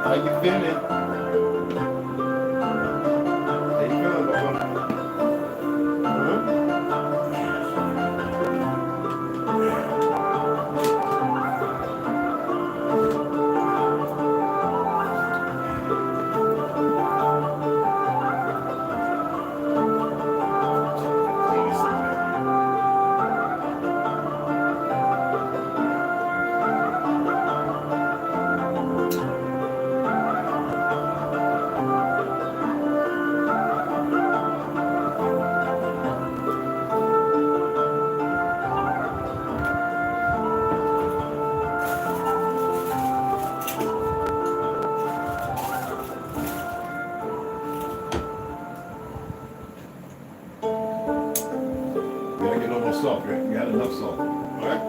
How you feeling? How you feeling, Papa? You gotta get no more salt, right? You had enough salt. Alright?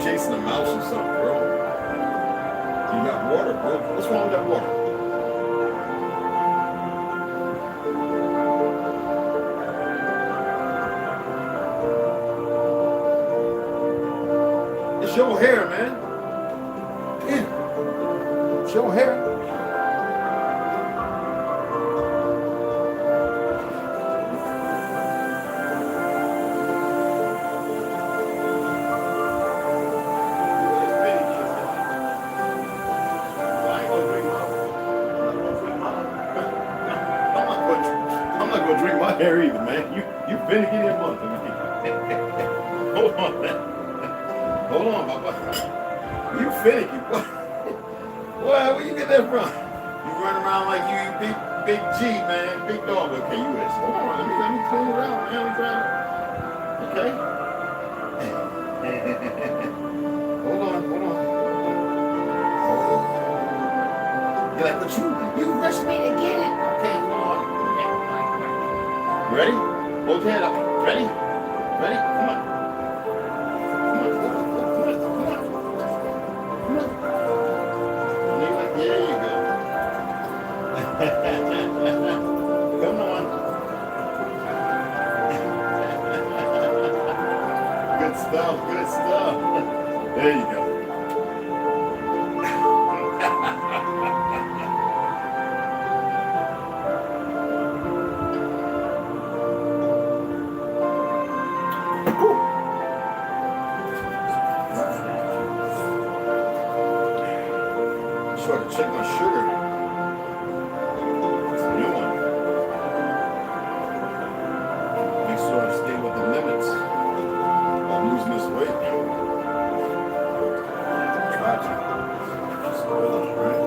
chasing a mouse or something, bro. You got water, bro. What's wrong with that water? It's your hair, man. Yeah. It's your hair. Drink my hair either, man. You finicky that month. Hold on, man. Hold on, Papa. You finicky, boy. Boy, where you get that from? You run around like you big G, man. Big dog. Okay, you is. Hold on, let me clean it out, man. Let me try it. Okay. Hold on. Oh. You're like, but you rushed me to get it. Okay, hold on. Ready? Hold your head up. Ready? Ready? Come on. There you go. Come on. Good stuff. There you go. Check my sugar. It's a new one. Make sure I stay with the limits. I'm losing this weight. Try to. Just oil it, right?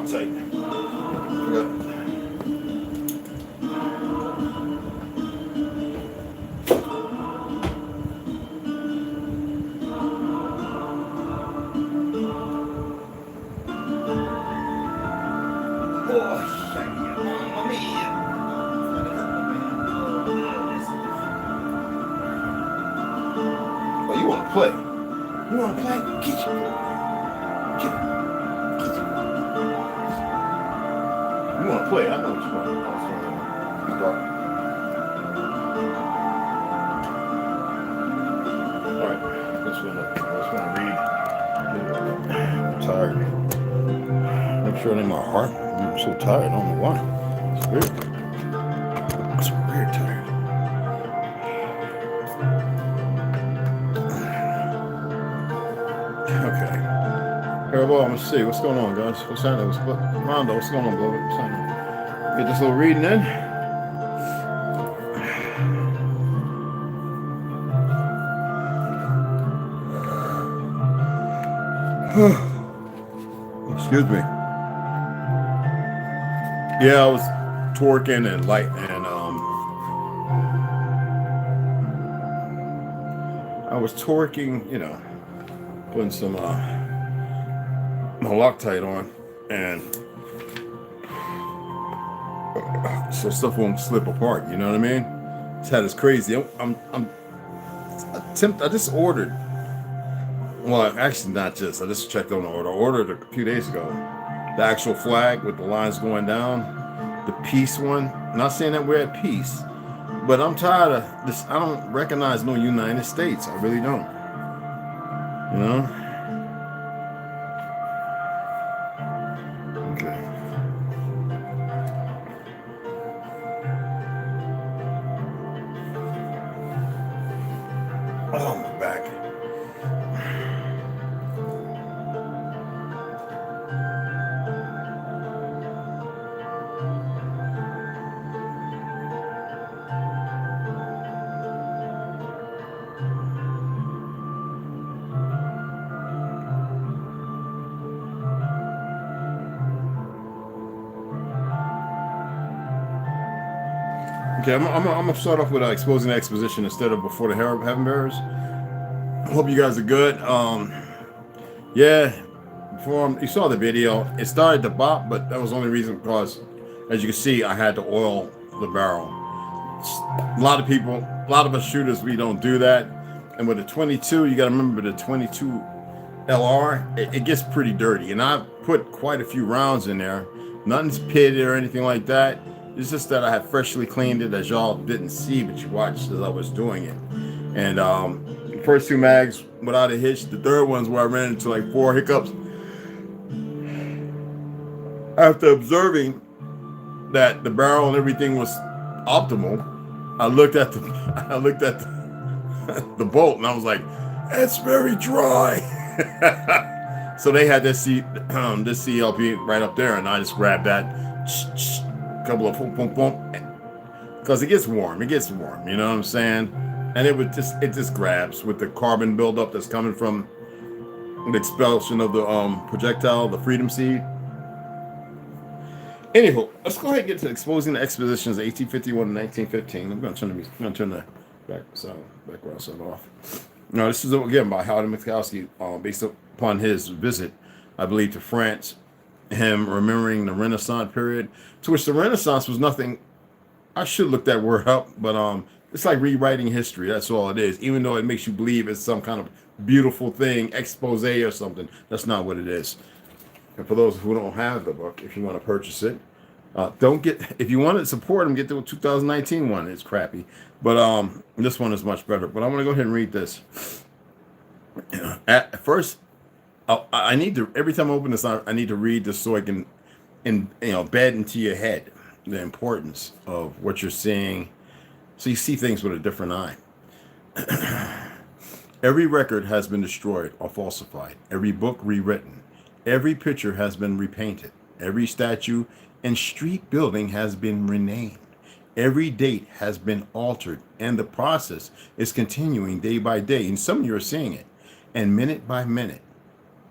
Tight. Oh, you want to play? You want to play? Get you. You want to play? I know what you want. Be dark. All right. This one. I just want to read. I'm tired. Make sure it ain't my heart. I'm so tired. I don't know why. It's weird. It's weird tired. Okay. Here, well, let's see. What's going on, guys? What's happening? Rondo, what's going on, bro? What's happening? Get this little reading in. Excuse me. Yeah, I was twerking and I was twerking, you know, putting some my Loctite on, and so stuff won't slip apart. You know what I mean? It's had this crazy. I just ordered. Well, actually, not just. I just checked on the order. I ordered a few days ago. The actual flag with the lines going down, the peace one. I'm not saying that we're at peace, But I'm tired of this. I don't recognize no United States. I really don't. You know? Okay. Oh, my back. Okay, I'm gonna start off with exposing the exposition instead of before the heaven bearers. Hope you guys are good. Yeah, before you saw the video, it started to bop, but that was the only reason because, as you can see, I had to oil the barrel. A lot of people, a lot of us shooters, we don't do that. And with the 22, you got to remember the 22 LR, it gets pretty dirty. And I put quite a few rounds in there. Nothing's pitted or anything like that. It's just that I had freshly cleaned it, as y'all didn't see, but you watched as I was doing it. And the first two mags without a hitch. The third one's where I ran into like 4 hiccups. After observing that the barrel and everything was optimal, I looked at the the bolt and I was like, "It's very dry." So they had this CLP right up there, and I just grabbed that, couple of boom, boom, boom, because it gets warm. It gets warm. You know what I'm saying? And it just grabs with the carbon buildup that's coming from the expulsion of the projectile, the freedom seed. Anywho, let's go ahead and get to exposing the expositions of 1851 and 1915. I'm going to turn the background sound off. Now, this is again by Howard Mikowski, based upon his visit, I believe, to France. Him remembering the Renaissance period, to which the Renaissance was nothing. I should look that word up, but it's like rewriting history. That's all it is. Even though it makes you believe it's some kind of beautiful thing, expose or something, that's not what it is. And for those who don't have the book, if you want to purchase it, if you want to support them, get the 2019 one. It's crappy, but this one is much better. But I'm going to go ahead and read this. At first, I need to, every time I open this, I need to read this so I can, bed into your head the importance of what you're seeing, so you see things with a different eye. Every record has been destroyed or falsified. Every book rewritten. Every picture has been repainted. Every statue and street building has been renamed. Every date has been altered, and the process is continuing day by day. And some of you are seeing it, and minute by minute.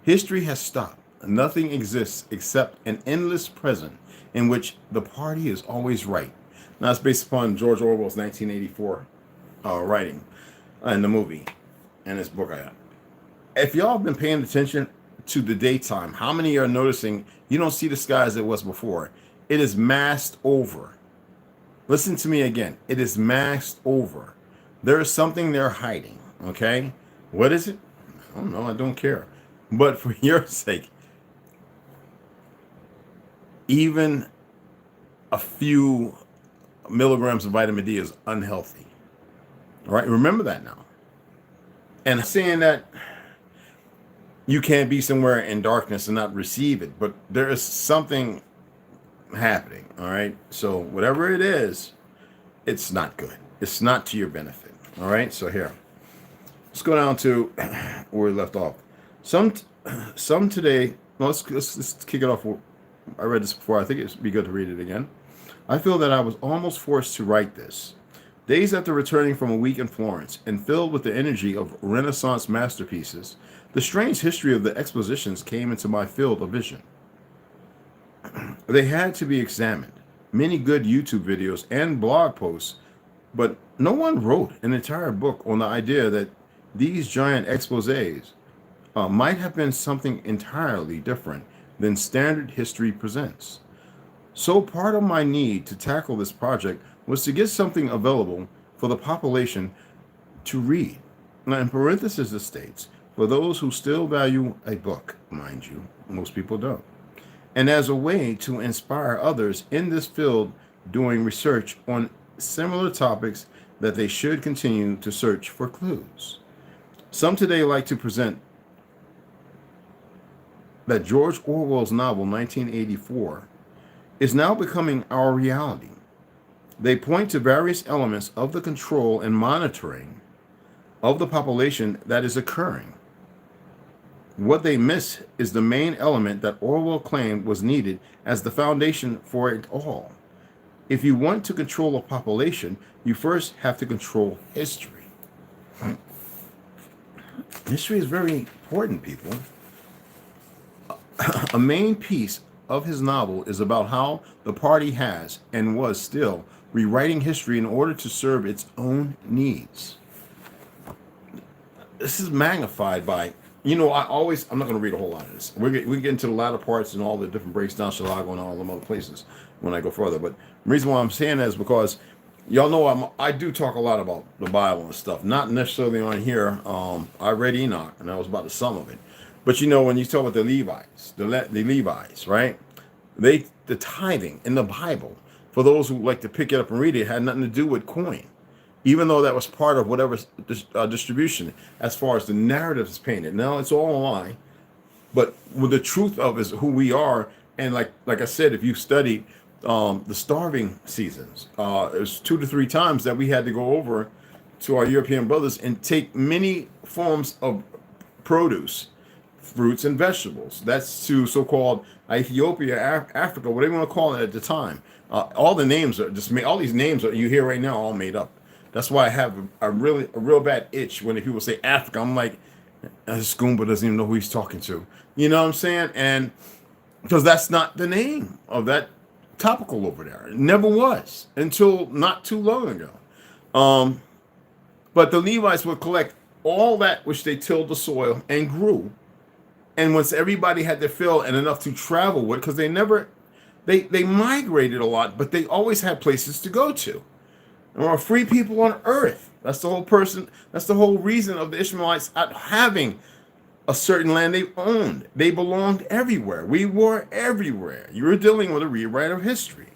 History has stopped. Nothing exists except an endless present in which the party is always right. Now, it's based upon George Orwell's 1984 writing in the movie and his book I got. If y'all have been paying attention to the daytime, how many are noticing you don't see the sky as it was before? It is masked over. Listen to me again. It is masked over. There is something they're hiding, okay? What is it? I don't know. I don't care. But for your sake, even a few milligrams of vitamin D is unhealthy. All right? Remember that now. And saying that you can't be somewhere in darkness and not receive it, but there is something happening. All right? So whatever it is, it's not good. It's not to your benefit. All right? So here, let's go down to where we left off. Some today, let's kick it off. I read this before. I think it'd be good to read it again. I feel that I was almost forced to write this. Days after returning from a week in Florence and filled with the energy of Renaissance masterpieces, the strange history of the expositions came into my field of vision. They had to be examined. Many good YouTube videos and blog posts, but no one wrote an entire book on the idea that these giant exposés might have been something entirely different than standard history presents. So part of my need to tackle this project was to get something available for the population to read. Now, in parentheses, it states, for those who still value a book, mind you, most people don't. And as a way to inspire others in this field doing research on similar topics that they should continue to search for clues. Some today like to present that George Orwell's novel 1984 is now becoming our reality. They point to various elements of the control and monitoring of the population that is occurring. What they miss is the main element that Orwell claimed was needed as the foundation for it all. If you want to control a population, you first have to control history. History is very important, people. A main piece of his novel is about how the party has and was still rewriting history in order to serve its own needs. This is magnified by, I'm not going to read a whole lot of this. We get into the latter parts and all the different breaks down Chicago and all them other places when I go further. But the reason why I'm saying that is because y'all know I do talk a lot about the Bible and stuff. Not necessarily on here. I read Enoch, and that was about the sum of it. But when you talk about the Levites, the Levites, right? The tithing in the Bible, for those who like to pick it up and read it, had nothing to do with coin. Even though that was part of whatever distribution, as far as the narrative is painted. Now it's all a lie, but with the truth of is who we are. And like I said, if you studied the starving seasons, there's 2 to 3 times that we had to go over to our European brothers and take many forms of produce, fruits and vegetables. That's to so-called Ethiopia, Africa, whatever you want to call it at the time. All the names are just made. All these names that you hear right now are all made up. That's why I have a real bad itch when people say Africa. I'm like, Skoomba doesn't even know who he's talking to. You know what I'm saying? And because that's not the name of that topical over there. It never was until not too long ago. But the Levites would collect all that which they tilled the soil and grew. And once everybody had their fill and enough to travel with, because they migrated a lot, but they always had places to go to. There are free people on earth. That's the whole reason of the Ishmaelites not having a certain land they owned. They belonged everywhere. We were everywhere. You were dealing with a rewrite of history.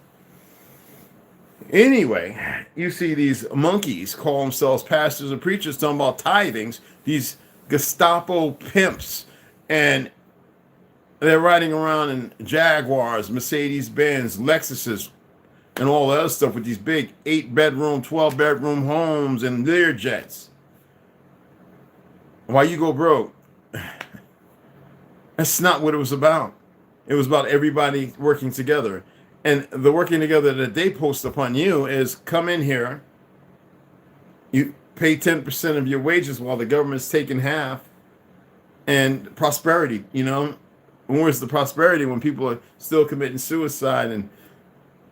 Anyway, you see these monkeys call themselves pastors and preachers talking about tithings, these Gestapo pimps, and they're riding around in Jaguars, Mercedes-Benz, Lexuses, and all that other stuff with these big 8-bedroom, 12-bedroom homes and Lear jets. Why you go broke? That's not what it was about. It was about everybody working together. And the working together that they post upon you is come in here, you pay 10% of your wages while the government's taking half, and prosperity, Where's the prosperity when people are still committing suicide and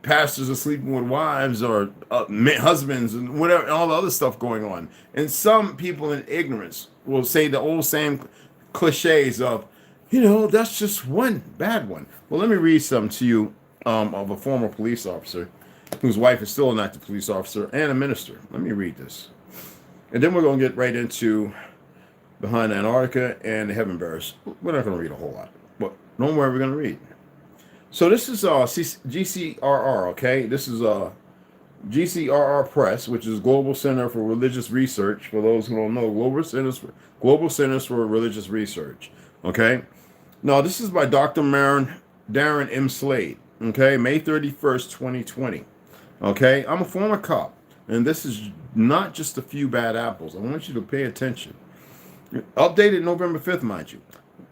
pastors are sleeping with wives or husbands and whatever, all the other stuff going on. And some people in ignorance will say the old same cliches of, that's just one bad one. Well, let me read something to you of a former police officer whose wife is still an active police officer and a minister. Let me read this. And then we're going to get right into Behind Antarctica and the Heaven Bearers. We're not going to read a whole lot, but don't worry, we're going to read. So this is GCRR, okay? This is GCRR Press, which is Global Center for Religious Research. For those who don't know, Global Centers for Religious Research, okay? Now, this is by Dr. Darren M. Slade, okay? May 31st, 2020, okay? I'm a former cop, and this is not just a few bad apples. I want you to pay attention. Updated November 5th, mind you.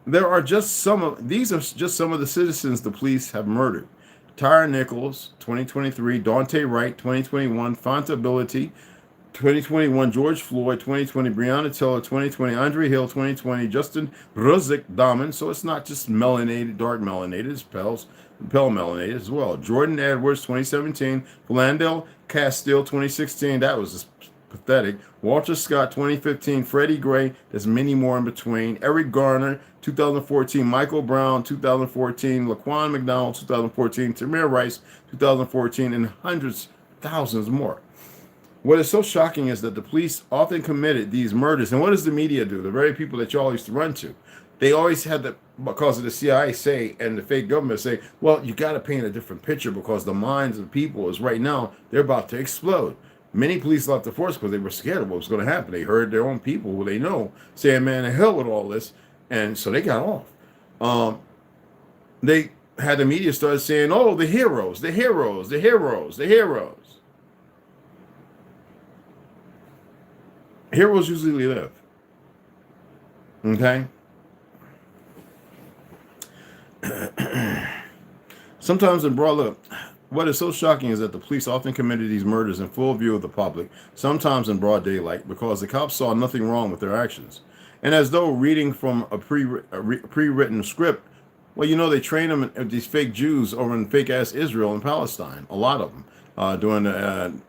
These are just some of the citizens the police have murdered. Tyre Nichols, 2023, Dante Wright, 2021, Fonta Ability, 2021, George Floyd, 2020, Breonna Taylor, 2020, Andre Hill, 2020, Justin Ruzik Daman, so it's not just melanated, dark melanated, it's pale melanated as well. Jordan Edwards, 2017, Philandel Castile, 2016, that was just pathetic. Walter Scott, 2015. Freddie Gray, there's many more in between. Eric Garner, 2014. Michael Brown, 2014. Laquan McDonald, 2014. Tamir Rice, 2014, and hundreds, thousands more. What is so shocking is that the police often committed these murders. And what does the media do? The very people that y'all used to run to. They always had because of the CIA say and the fake government say, well, you got to paint a different picture because the minds of people is right now, they're about to explode. Many police left the force because they were scared of what was going to happen. They heard their own people who they know saying, man, the hell with all this. And so they got off. They had the media start saying, oh, the heroes, the heroes, the heroes, the heroes. Heroes usually live. Okay? Sometimes in broad look, what is so shocking is that the police often committed these murders in full view of the public, sometimes in broad daylight, because the cops saw nothing wrong with their actions. And as though reading from a pre-written script, well, you know, they train them, these fake Jews over in fake-ass Israel and Palestine, a lot of them, during the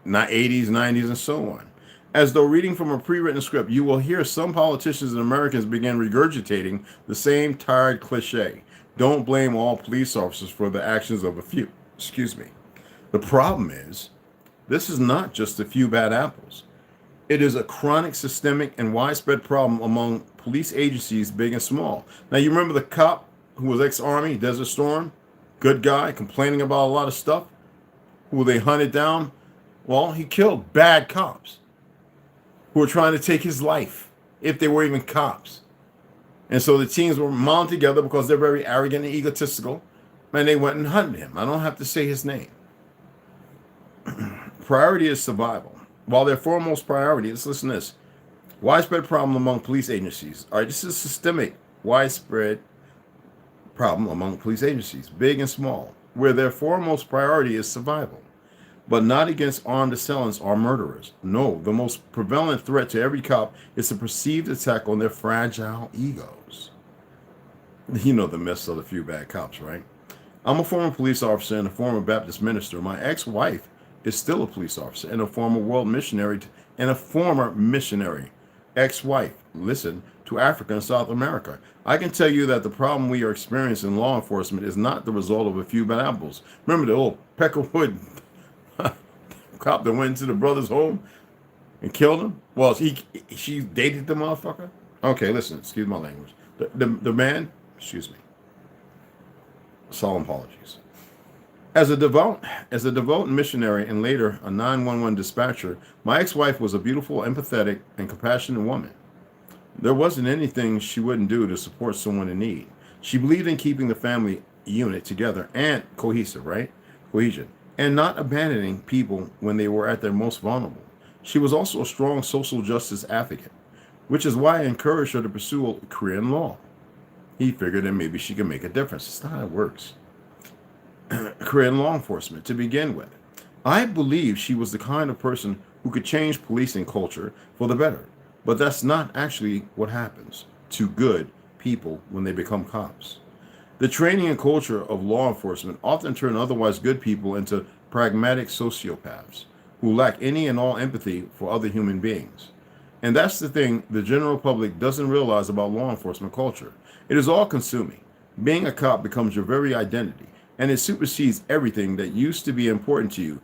80s, 90s, and so on. As though reading from a pre-written script, you will hear some politicians and Americans begin regurgitating the same tired cliche. Don't blame all police officers for the actions of a few. Excuse me. The problem is, this is not just a few bad apples. It is a chronic, systemic, and widespread problem among police agencies, big and small. Now, you remember the cop who was ex-Army, Desert Storm, good guy, complaining about a lot of stuff, who they hunted down? Well, he killed bad cops who were trying to take his life, if they were even cops. And so the teams were mounted together because they're very arrogant and egotistical, and they went and hunted him. I don't have to say his name. Priority is survival. While their foremost priority is, listen to this, widespread problem among police agencies. All right, this is a systemic, widespread problem among police agencies, big and small, where their foremost priority is survival, but not against armed assailants or murderers. No, the most prevalent threat to every cop is the perceived attack on their fragile egos. You know the myths of the few bad cops, right? I'm a former police officer and a former Baptist minister. My ex-wife is still a police officer and a former world missionary and a former missionary. Ex-wife, listen, to Africa and South America. I can tell you that the problem we are experiencing in law enforcement is not the result of a few bad apples. Remember the old Peckerwood cop that went into the brother's home and killed him? Well, she dated the motherfucker? Okay, listen, excuse my language. The man, excuse me. Solemn apologies. As a devout missionary and later a 911 dispatcher, my ex-wife was a beautiful, empathetic, and compassionate woman. There wasn't anything she wouldn't do to support someone in need. She believed in keeping the family unit together and cohesive, right? Cohesion. And not abandoning people when they were at their most vulnerable. She was also a strong social justice advocate, which is why I encouraged her to pursue a career in law. He figured that maybe she could make a difference. It's not how it works. Career in law enforcement to begin with. I believe she was the kind of person who could change policing culture for the better. But that's not actually what happens to good people when they become cops. The training and culture of law enforcement often turn otherwise good people into pragmatic sociopaths who lack any and all empathy for other human beings. And that's the thing the general public doesn't realize about law enforcement culture. It is all-consuming. Being a cop becomes your very identity, and it supersedes everything that used to be important to you.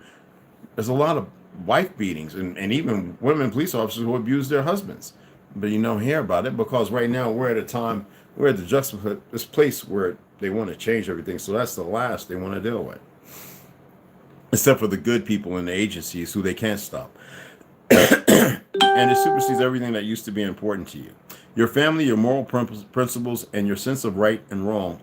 There's a lot of wife beatings and even women police officers who abuse their husbands. But you don't hear about it because right now we're at a time, we're at this place where they want to change everything. So that's the last they want to deal with. Except for the good people in the agencies who they can't stop. And it supersedes everything that used to be important to you. Your family, your moral principles, and your sense of right and wrong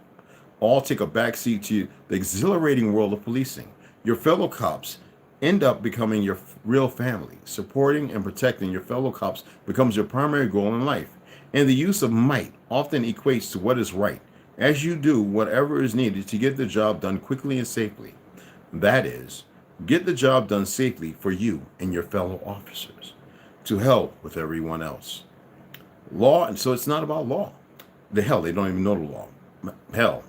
all take a backseat to the exhilarating world of policing. Your fellow cops end up becoming your real family. Supporting and protecting your fellow cops becomes your primary goal in life. And the use of might often equates to what is right, as you do whatever is needed to get the job done quickly and safely. That is, get the job done safely for you and your fellow officers. To hell with everyone else. Law, and so it's not about law. They don't even know the law. Hell,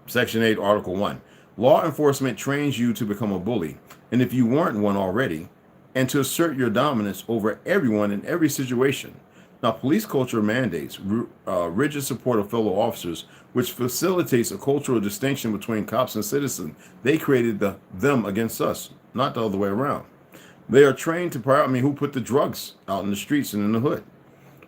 Section 8, Article 1. Law enforcement trains you to become a bully, and if you weren't one already, and to assert your dominance over everyone in every situation. Now, police culture mandates rigid support of fellow officers, which facilitates a cultural distinction between cops and citizens. They created them against us, not the other way around. They are trained to who put the drugs out in the streets and in the hood.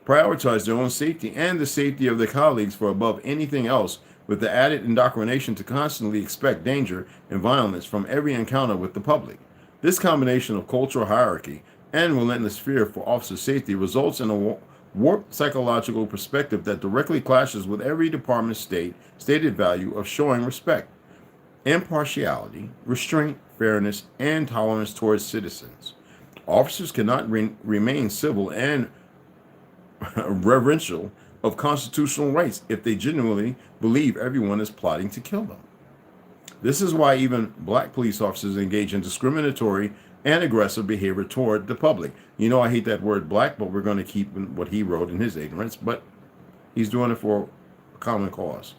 prioritize their own safety and the safety of their colleagues for above anything else, with the added indoctrination to constantly expect danger and violence from every encounter with the public. This combination of cultural hierarchy and relentless fear for officer safety results in a warped psychological perspective that directly clashes with every department's stated value of showing respect, impartiality, restraint, fairness, and tolerance towards citizens. Officers cannot remain civil and reverential of constitutional rights if they genuinely believe everyone is plotting to kill them. This is why even black police officers engage in discriminatory and aggressive behavior toward the public. You know, I hate that word black, but we're going to keep what he wrote in his ignorance, but he's doing it for a common cause.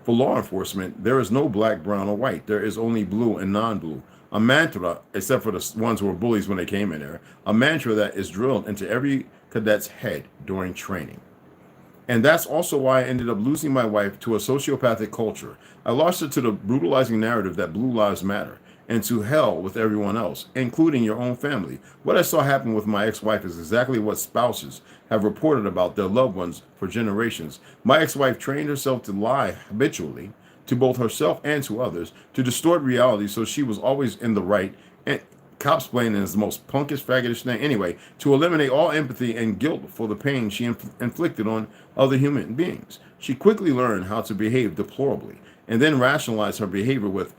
For law enforcement, there is no black, brown, or white. There is only blue and non-blue. A mantra, except for the ones who were bullies when they came in there, a mantra that is drilled into every cadet's head during training. And that's also why I ended up losing my wife to a sociopathic culture. I lost her to the brutalizing narrative that blue lives matter, and to hell with everyone else, including your own family. What I saw happen with my ex-wife is exactly what spouses have reported about their loved ones for generations. My ex-wife trained herself to lie habitually to both herself and to others, to distort reality so she was always in the right, and cops playing is the most punkish, faggotish thing. Anyway, to eliminate all empathy and guilt for the pain she inflicted on other human beings. She quickly learned how to behave deplorably, and then rationalize her behavior with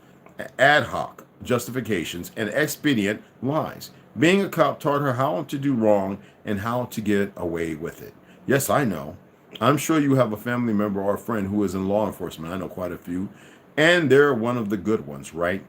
ad hoc justifications and expedient lies. Being a cop taught her how to do wrong and how to get away with it. Yes, I know. I'm sure you have a family member or a friend who is in law enforcement. I know quite a few. And they're one of the good ones, right?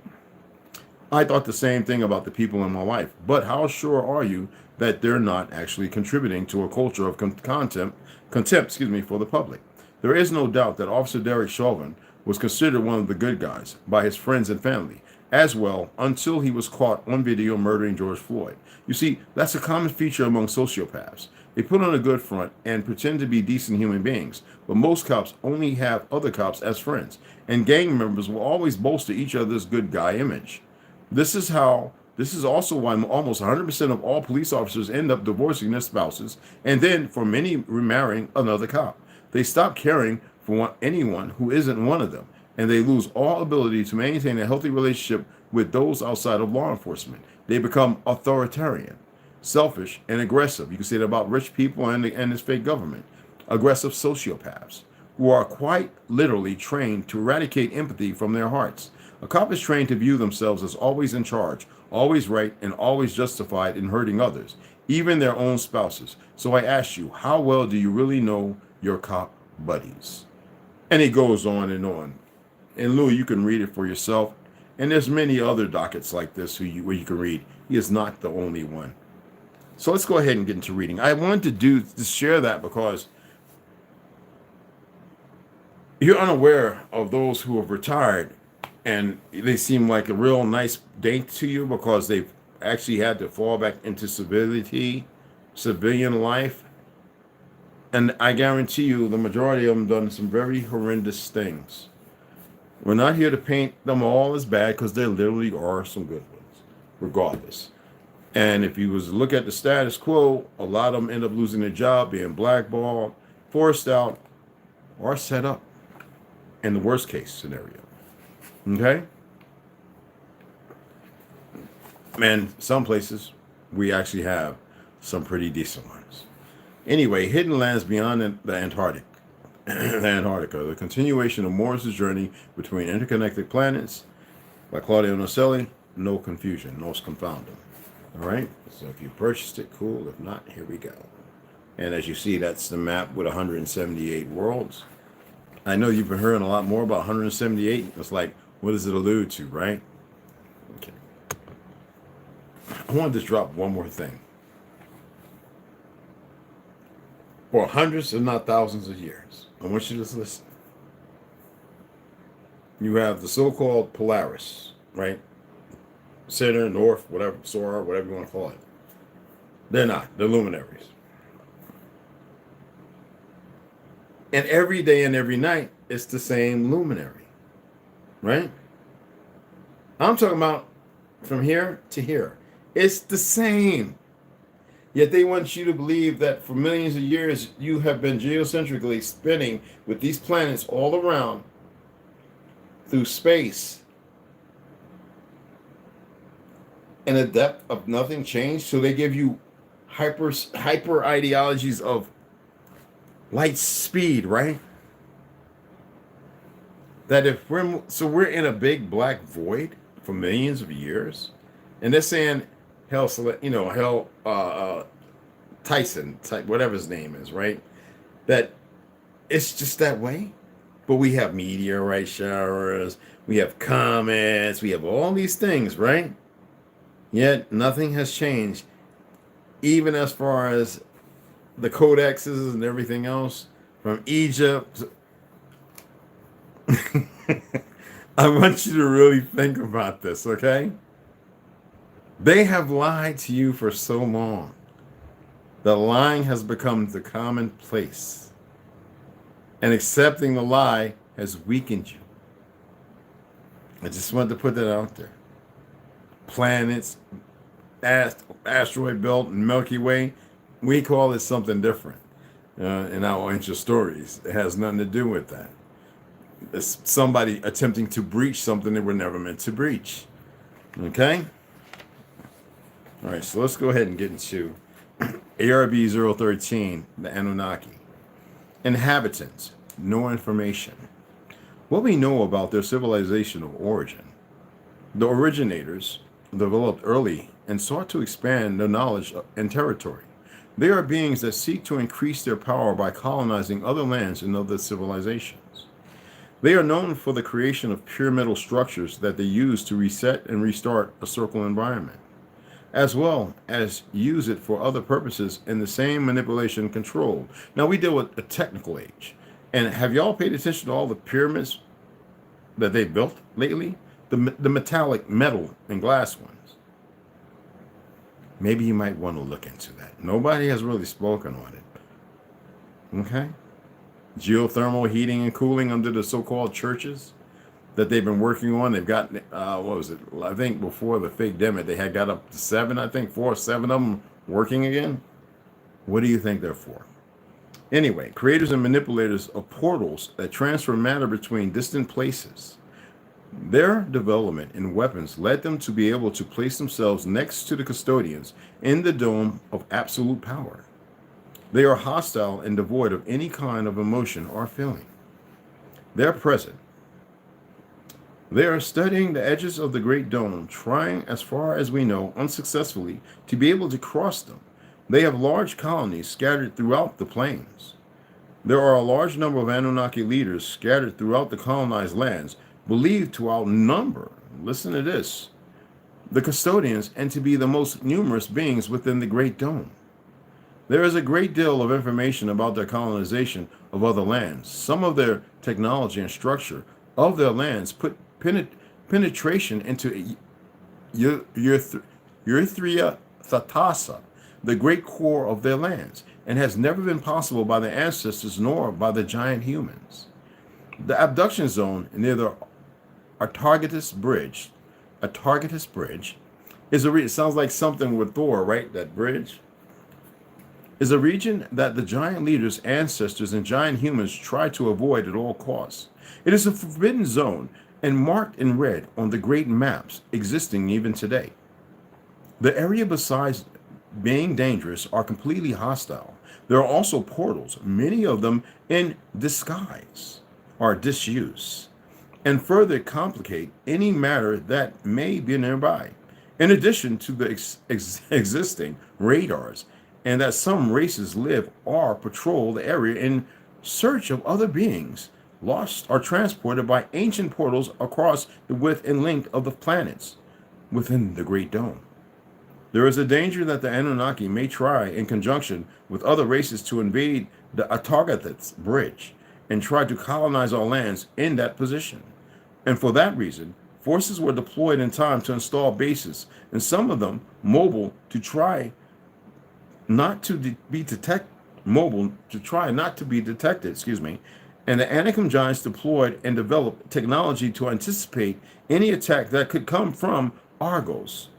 I thought the same thing about the people in my life. But how sure are you that they're not actually contributing to a culture of contempt, for the public? There is no doubt that Officer Derek Chauvin was considered one of the good guys by his friends and family as well, until he was caught on video murdering George Floyd. You see, that's a common feature among sociopaths. They put on a good front and pretend to be decent human beings, but most cops only have other cops as friends, and gang members will always bolster each other's good guy image. This is also why almost 100% of all police officers end up divorcing their spouses, and then for many remarrying another cop. They stop caring for anyone who isn't one of them, and they lose all ability to maintain a healthy relationship with those outside of law enforcement. They become authoritarian, selfish, and aggressive. You can say that about rich people and this fake government. Aggressive sociopaths who are quite literally trained to eradicate empathy from their hearts. A cop is trained to view themselves as always in charge, always right, and always justified in hurting others, even their own spouses. So I ask you, how well do you really know your cop buddies? And it goes on and on. And Lou, you can read it for yourself. And there's many other dockets like this where you can read. He is not the only one. So let's go ahead and get into reading. I wanted to share that because you're unaware of those who have retired, and they seem like a real nice date to you because they've actually had to fall back into civilian life. And I guarantee you the majority of them done some very horrendous things. We're not here to paint them all as bad, because there literally are some good ones, regardless. And if you was to look at the status quo, a lot of them end up losing their job, being blackballed, forced out, or set up in the worst case scenario. Okay? And some places, we actually have some pretty decent ones. Anyway, Hidden Lands Beyond the Antarctic. The continuation of Morris's journey between interconnected planets by Claudio Nocelli. No confusion, no confounding. All right, so if you purchased it, cool. If not, here we go. And as you see, that's the map with 178 worlds. I know you've been hearing a lot more about 178. It's like, what does it allude to, right? Okay. I wanted to drop one more thing. For hundreds, if not thousands of years, I want you to listen. You have the so-called Polaris, right? Center, North, whatever, Sora, whatever you want to call it. They're not. They're luminaries. And every day and every night, it's the same luminary, right? I'm talking about from here to here. It's the same. Yet they want you to believe that for millions of years you have been geocentrically spinning with these planets all around through space in a depth of nothing changed. So they give you hyper ideologies of light speed, right? That if we're in a big black void for millions of years, and they're saying hell, Tyson, whatever his name is, right? That it's just that way. But we have meteorite showers, we have comets, we have all these things, right? Yet nothing has changed, even as far as the codexes and everything else from Egypt. I want you to really think about this, okay? They have lied to you for so long. The lying has become the commonplace. And accepting the lie has weakened you. I just wanted to put that out there. Planets, asteroid belt, and Milky Way, we call it something different in our ancient stories. It has nothing to do with that. It's somebody attempting to breach something they were never meant to breach. Okay? All right, so let's go ahead and get into ARB 013, the Anunnaki. Inhabitants, no information. What we know about their civilizational origin. The originators developed early and sought to expand their knowledge and territory. They are beings that seek to increase their power by colonizing other lands and other civilizations. They are known for the creation of pyramidal structures that they use to reset and restart a circle environment, as well as use it for other purposes in the same manipulation and control. Now, we deal with a technical age. And have y'all paid attention to all the pyramids that they built lately? The metallic, metal, and glass ones. Maybe you might want to look into that. Nobody has really spoken on it. Okay? Geothermal heating and cooling under the so-called churches that they've been working on. They've got, what was it? I think before the fake demic, they had got up to 7, I think 4 or 7 of them working again. What do you think they're for? Anyway, creators and manipulators of portals that transfer matter between distant places. Their development in weapons led them to be able to place themselves next to the custodians in the dome of absolute power. They are hostile and devoid of any kind of emotion or feeling. They're present. They are studying the edges of the Great Dome, trying, as far as we know, unsuccessfully, to be able to cross them. They have large colonies scattered throughout the plains. There are a large number of Anunnaki leaders scattered throughout the colonized lands, believed to outnumber, listen to this, the custodians, and to be the most numerous beings within the Great Dome. There is a great deal of information about their colonization of other lands. Some of their technology and structure of their lands put penetration into Euthria Thatasa, the great core of their lands, and has never been possible by the ancestors nor by the giant humans. The abduction zone near the Artargatis Bridge, is it sounds like something with Thor, right? That bridge is a region that the giant leaders, ancestors, and giant humans try to avoid at all costs. It is a forbidden zone and marked in red on the great maps existing even today. The area, besides being dangerous, are completely hostile. There are also portals, many of them in disguise or disuse, and further complicate any matter that may be nearby. In addition to the existing radars, and that some races live or patrol the area in search of other beings, lost or transported by ancient portals across the width and length of the planets within the Great Dome. There is a danger that the Anunnaki may try, in conjunction with other races, to invade the Artargatis Bridge and try to colonize our lands in that position. And for that reason, forces were deployed in time to install bases, and some of them mobile to try not to be detected, and the Anakim giants deployed and developed technology to anticipate any attack that could come from Argos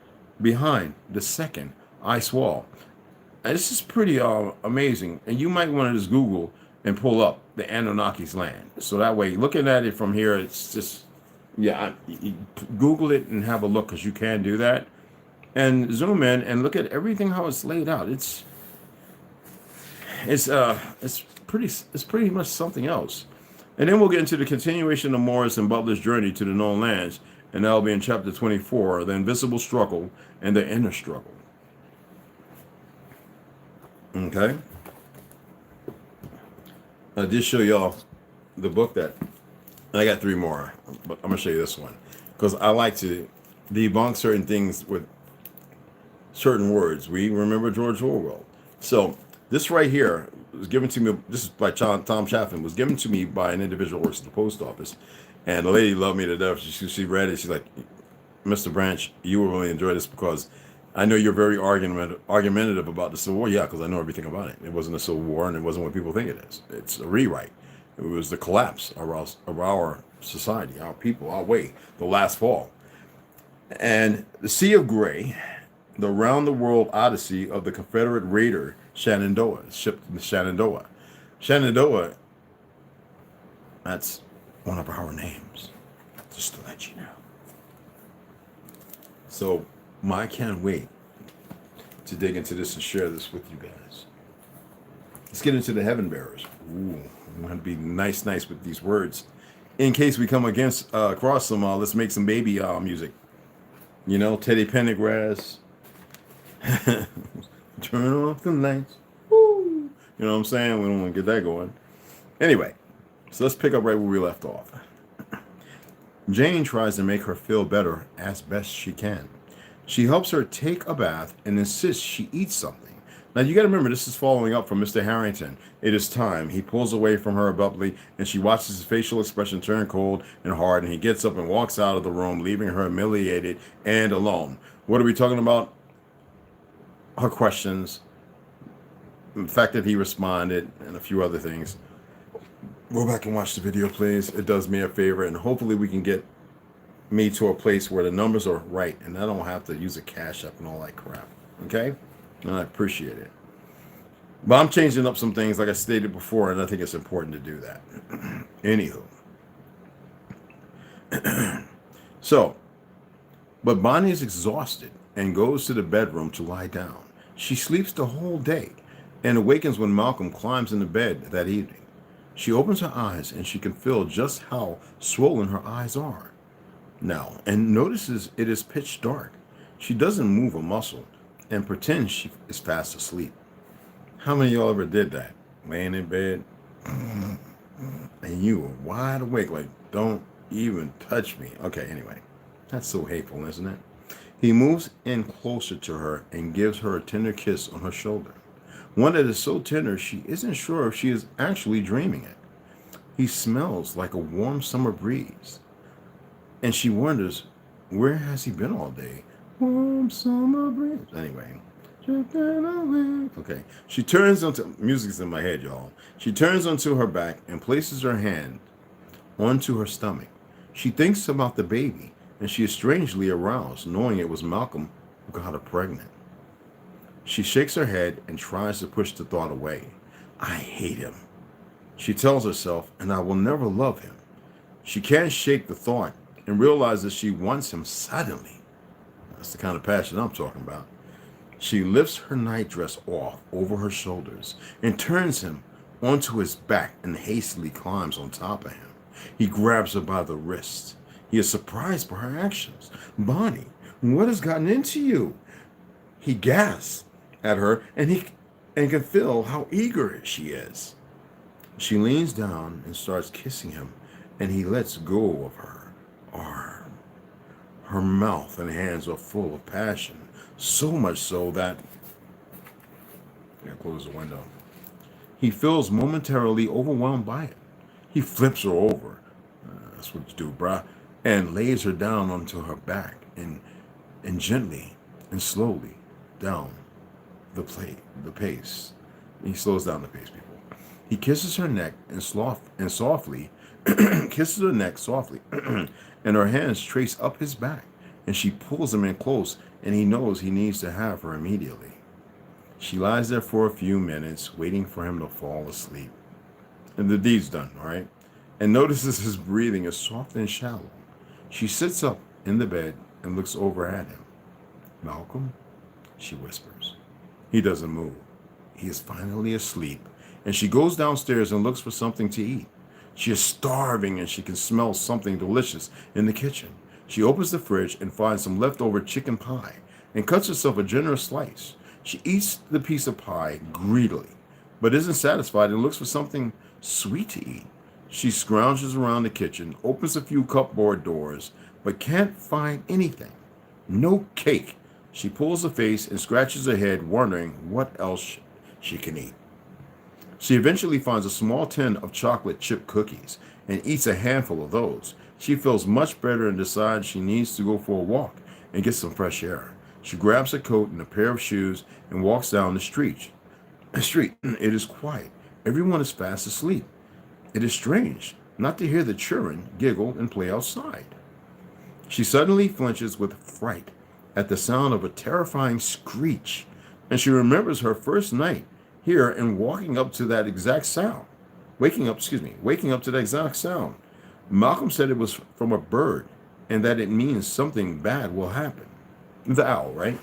behind the second ice wall. This is pretty amazing. And you might want to just Google and pull up the Anunnaki's land. So that way, looking at it from here, it's just, yeah, you Google it and have a look because you can do that. And zoom in and look at everything how it's laid out. It's pretty much something else. And then we'll get into the continuation of Morris and Butler's journey to the known lands, and that'll be in chapter 24, the invisible struggle and the inner struggle. Okay. I did show y'all the book that I got 3 more, but I'm gonna show you this one because I like to debunk certain things with certain words. We remember George Orwell. So this right here was given to me. This is by Tom Chaffin. Was given to me by an individual who works at the post office, and the lady loved me to death. She read it. She's like, "Mr. Branch, you will really enjoy this because I know you're very argumentative about the Civil War." Yeah, because I know everything about it. It wasn't a Civil War, and it wasn't what people think it is. It's a rewrite. It was the collapse of our society, our people, our way, the last fall. And the Sea of Gray, the round-the-world odyssey of the Confederate raider Shenandoah, ship Shenandoah. Shenandoah, that's one of our names, just to let you know. So, I can't wait to dig into this and share this with you guys. Let's get into the heaven bearers. Ooh, I'm going to be nice with these words. In case we come across them, let's make some baby music. You know, Teddy Pendergrass. Turn off the lights. Woo. You know what I'm saying? We don't want to get that going. Anyway, so let's pick up right where we left off. Jane tries to make her feel better as best she can. She helps her take a bath and insists she eats something. Now, you got to remember, this is following up from Mr. Harrington. It is time. He pulls away from her abruptly, and she watches his facial expression turn cold and hard, and he gets up and walks out of the room, leaving her humiliated and alone. What are we talking about? Her questions, the fact that he responded, and a few other things. Go back and watch the video, please. It does me a favor, and hopefully we can get me to a place where the numbers are right, and I don't have to use a Cashapp and all that crap. Okay? And I appreciate it. But I'm changing up some things like I stated before, and I think it's important to do that. Anywho. So, but Bonnie is exhausted and goes to the bedroom to lie down. She sleeps the whole day and awakens when Malcolm climbs into bed that evening. She opens her eyes and she can feel just how swollen her eyes are now and notices it is pitch dark. She doesn't move a muscle and pretends she is fast asleep. How many of y'all ever did that? Laying in bed and you were wide awake, like, don't even touch me. Okay, anyway, that's so hateful, isn't it? He moves in closer to her and gives her a tender kiss on her shoulder. One that is so tender she isn't sure if she is actually dreaming it. He smells like a warm summer breeze. And she wonders, where has he been all day? Warm summer breeze. Anyway. Okay. She turns onto, music's in my head, y'all. She turns onto her back and places her hand onto her stomach. She thinks about the baby, and she is strangely aroused, knowing it was Malcolm who got her pregnant. She shakes her head and tries to push the thought away. I hate him, she tells herself, and I will never love him. She can't shake the thought and realizes she wants him suddenly. That's the kind of passion I'm talking about. She lifts her nightdress off over her shoulders and turns him onto his back and hastily climbs on top of him. He grabs her by the wrist. He is surprised by her actions. Bonnie, what has gotten into you? He gasps at her and can feel how eager she is. She leans down and starts kissing him, and he lets go of her arm. Her mouth and hands are full of passion, so much so that... I gotta close the window. He feels momentarily overwhelmed by it. He flips her over. That's what you do, bruh. And lays her down onto her back and gently and slowly down the pace. He slows down the pace, people. He kisses her neck and softly kisses her neck softly, and her hands trace up his back, and she pulls him in close, and he knows he needs to have her immediately. She lies there for a few minutes, waiting for him to fall asleep. And the deed's done, all right? And notices his breathing is soft and shallow. She sits up in the bed and looks over at him. Malcolm, she whispers. He doesn't move. He is finally asleep, and she goes downstairs and looks for something to eat. She is starving, and she can smell something delicious in the kitchen. She opens the fridge and finds some leftover chicken pie and cuts herself a generous slice. She eats the piece of pie greedily, but isn't satisfied and looks for something sweet to eat. She scrounges around the kitchen, opens a few cupboard doors, but can't find anything. No cake. She pulls a face and scratches her head, wondering what else she can eat. She eventually finds a small tin of chocolate chip cookies and eats a handful of those. She feels much better and decides she needs to go for a walk and get some fresh air. She grabs a coat and a pair of shoes and walks down the street. It is quiet. Everyone is fast asleep. It is strange not to hear the children giggle and play outside. She suddenly flinches with fright at the sound of a terrifying screech, and she remembers her first night here and waking up to that exact sound. Waking up to that exact sound. Malcolm said it was from a bird and that it means something bad will happen. The owl, right?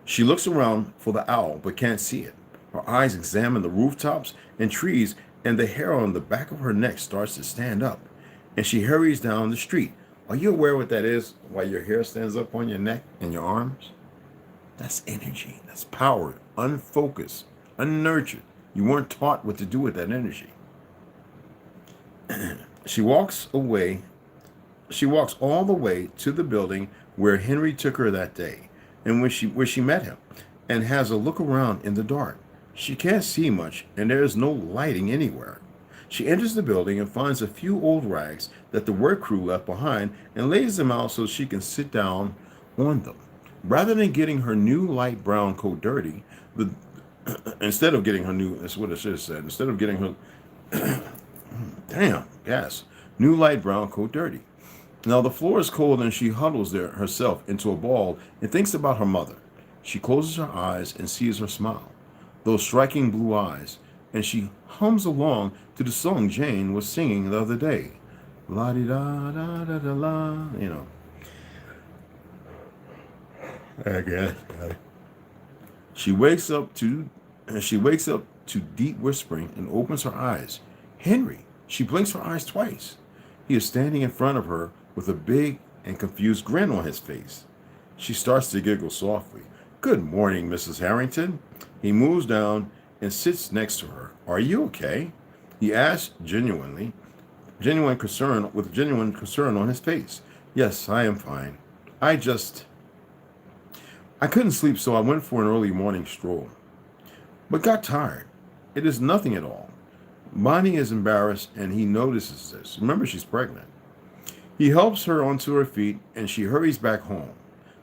She looks around for the owl but can't see it. Her eyes examine the rooftops and trees, and the hair on the back of her neck starts to stand up, and she hurries down the street. Are you aware what that is? Why your hair stands up on your neck and your arms? That's energy. That's power. Unfocused, unnurtured. You weren't taught what to do with that energy. She walks away. She walks all the way to the building where Henry took her that day, and where she met him, and has a look around in the dark. She can't see much, and there is no lighting anywhere. She enters the building and finds a few old rags that the work crew left behind and lays them out so she can sit down on them. Rather than getting her new light brown coat dirty, instead of getting her new, that's what I should have said, instead of getting her, new light brown coat dirty. Now the floor is cold and she huddles there herself into a ball and thinks about her mother. She closes her eyes and sees her smile, those striking blue eyes, and she hums along to the song Jane was singing the other day. La-di-da-da-da-da-la, you know. I guess. She wakes up to deep whispering and opens her eyes. Henry. She blinks her eyes twice. He is standing in front of her with a big and confused grin on his face. She starts to giggle softly. Good morning, Mrs. Harrington. He moves down and sits next to her. Are you okay? He asks genuine concern on his face. Yes, I am fine. I couldn't sleep, so I went for an early morning stroll, but got tired. It is nothing at all. Bonnie is embarrassed, and he notices this. Remember, she's pregnant. He helps her onto her feet, and she hurries back home.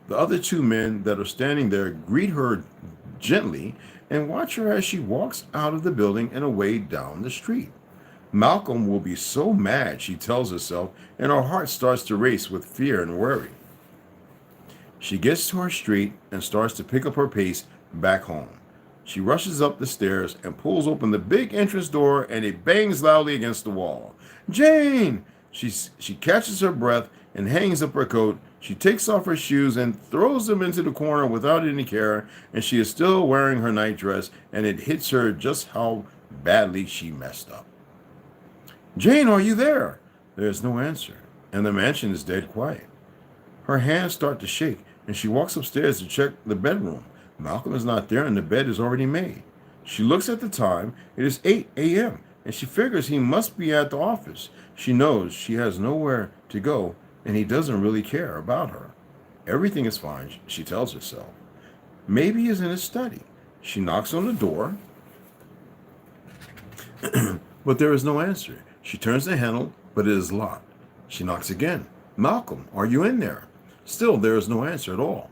The other two men that are standing there greet her gently and watch her as she walks out of the building and away down the street. Malcolm will be so mad, she tells herself, and her heart starts to race with fear and worry. She gets to her street and starts to pick up her pace back home. She rushes up the stairs and pulls open the big entrance door, and it bangs loudly against the wall. Jane! She catches her breath and hangs up her coat. She takes off her shoes and throws them into the corner without any care, and she is still wearing her nightdress, and it hits her just how badly she messed up. Jane, are you there? There is no answer, and the mansion is dead quiet. Her hands start to shake, and she walks upstairs to check the bedroom. Malcolm is not there, and the bed is already made. She looks at the time. It is 8 a.m., and she figures he must be at the office. She knows she has nowhere to go, and he doesn't really care about her. Everything is fine, she tells herself. Maybe he's in his study. She knocks on the door, but there is no answer. She turns the handle, but it is locked. She knocks again. Malcolm, are you in there? Still, there is no answer at all,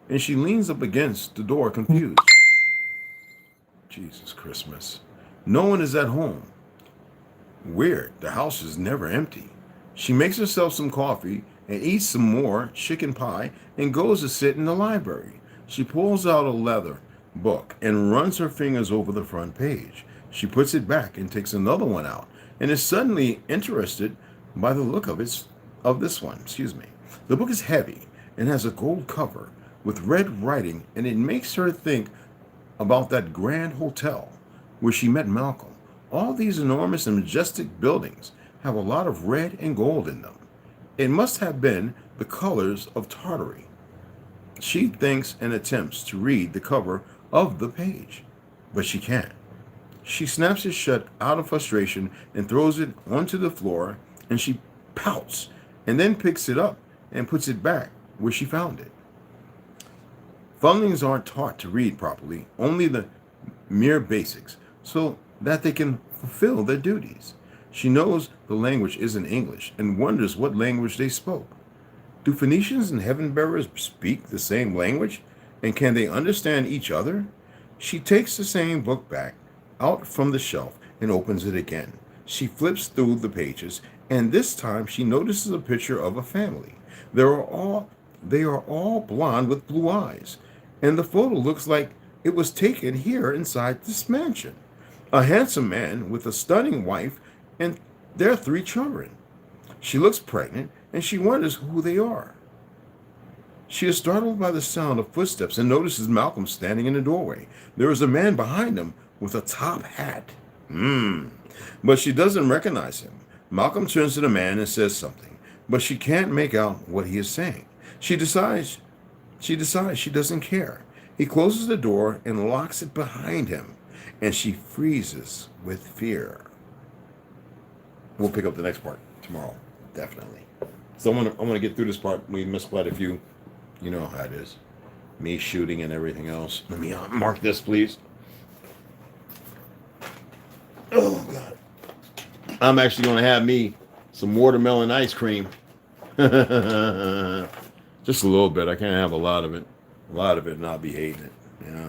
and she leans up against the door, confused. Jesus Christmas. No one is at home. Weird, the house is never empty. She makes herself some coffee and eats some more chicken pie and goes to sit in the library. She pulls out a leather book and runs her fingers over the front page. She puts it back and takes another one out and is suddenly interested by the look of this one. Excuse me. The book is heavy and has a gold cover with red writing, and it makes her think about that grand hotel where she met Malcolm. All these enormous and majestic buildings have a lot of red and gold in them. It must have been the colors of Tartary. She thinks and attempts to read the cover of the page, but she can't. She snaps it shut out of frustration and throws it onto the floor, and she pouts and then picks it up and puts it back where she found it. Foundlings aren't taught to read properly, only the mere basics, so that they can fulfill their duties. She knows the language isn't English and wonders what language they spoke. Do Phoenicians and Heaven-bearers speak the same language, and can they understand each other? She takes the same book back out from the shelf and opens it again. She flips through the pages, and this time she notices a picture of a family. They are all blonde with blue eyes, and the photo looks like it was taken here inside this mansion. A handsome man with a stunning wife and their 3 children. She looks pregnant, and she wonders who they are. She is startled by the sound of footsteps and notices Malcolm standing in the doorway. There is a man behind him with a top hat. But she doesn't recognize him. Malcolm turns to the man and says something, but she can't make out what he is saying. She decides she doesn't care. He closes the door and locks it behind him, and she freezes with fear. We'll pick up the next part tomorrow, definitely. So I want to get through this part. We missed quite a few. You know how it is. Me shooting and everything else. Let me mark this, please. Oh, God. I'm actually going to have me some watermelon ice cream. Just a little bit. I can't have a lot of it. A lot of it and I'll be hating it. Yeah.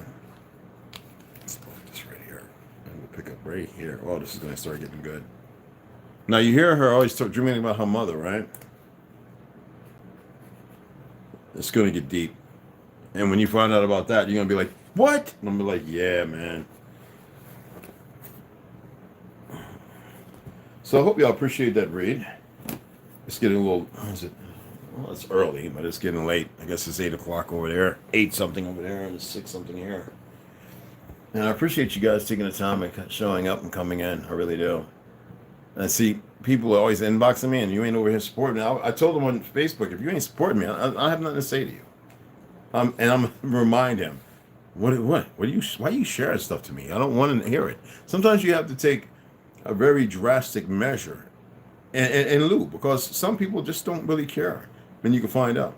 Let's put this right here. And we'll pick up right here. Oh, this is going to start getting good. Now, you hear her always dreaming about her mother, right? It's going to get deep. And when you find out about that, you're going to be like, what? And I'm going to be like, yeah, man. So I hope y'all appreciate that read. It's getting a little, well, it's early, but it's getting late. I guess it's 8 o'clock over there, 8 something over there, and 6 something here. And I appreciate you guys taking the time and showing up and coming in. I really do. And I see people are always inboxing me, and you ain't over here supporting me. I told them on Facebook, if you ain't supporting me, I have nothing to say to you. And I'm gonna remind him, why are you sharing stuff to me? I don't want to hear it. Sometimes you have to take a very drastic measure in lieu, because some people just don't really care. And you can find out.